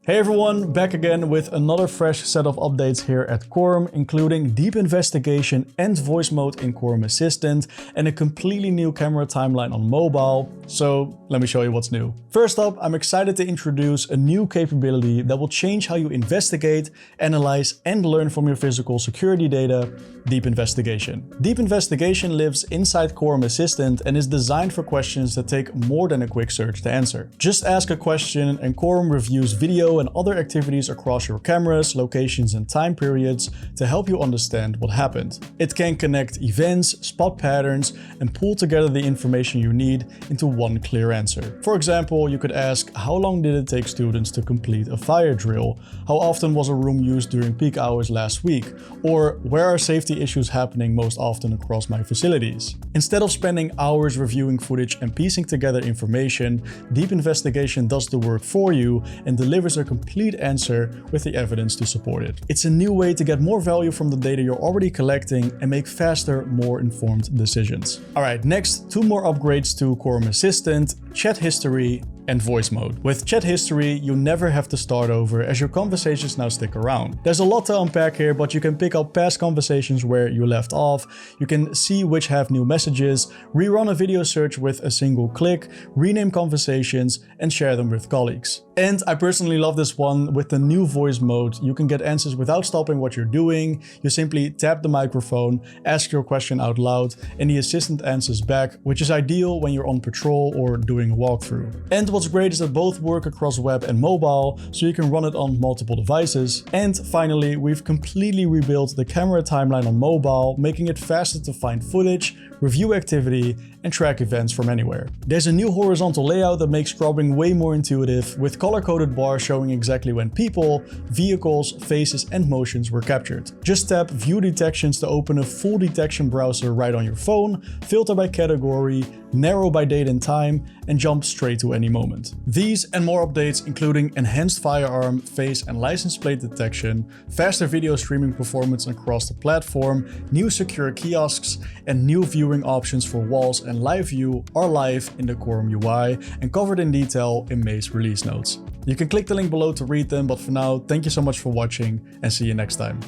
Hey everyone, back again with another fresh set of updates here at Coram, including deep investigation and voice mode in Coram Assistant and a completely new camera timeline on mobile. So let me show you what's new. First up, I'm excited to introduce a new capability that will change how you investigate, analyze and learn from your physical security data: deep investigation. Deep investigation lives inside Coram Assistant and is designed for questions that take more than a quick search to answer. Just ask a question and Coram reviews video and other activities across your cameras, locations and time periods to help you understand what happened. It can connect events, spot patterns and pull together the information you need into one clear answer. For example, you could ask, how long did it take students to complete a fire drill? How often was a room used during peak hours last week? Or where are safety issues happening most often across my facilities? Instead of spending hours reviewing footage and piecing together information, deep investigation does the work for you and delivers a complete answer with the evidence to support it. It's a new way to get more value from the data you're already collecting and make faster, more informed decisions. Alright, next, two more upgrades to Coram Assistant: chat history and voice mode. With chat history, you never have to start over as your conversations now stick around. There's a lot to unpack here, but you can pick up past conversations where you left off, you can see which have new messages, rerun a video search with a single click, rename conversations and share them with colleagues. And I personally love this one. With the new voice mode, you can get answers without stopping what you're doing. You simply tap the microphone, ask your question out loud, and the assistant answers back, which is ideal when you're on patrol or doing a walkthrough. And what's great is that both work across web and mobile, so you can run it on multiple devices. And finally, we've completely rebuilt the camera timeline on mobile, making it faster to find footage, review activity, and track events from anywhere. There's a new horizontal layout that makes scrubbing way more intuitive, with color-coded bars showing exactly when people, vehicles, faces, and motions were captured. Just tap View Detections to open a full detection browser right on your phone, filter by category, narrow by date and time, and jump straight to any moment. These and more updates, including enhanced firearm, face, and license plate detection, faster video streaming performance across the platform, new secure kiosks, and new viewing options for walls and live view are live in the Coram UI and covered in detail in May's release notes. You can click the link below to read them, but for now, thank you so much for watching and see you next time.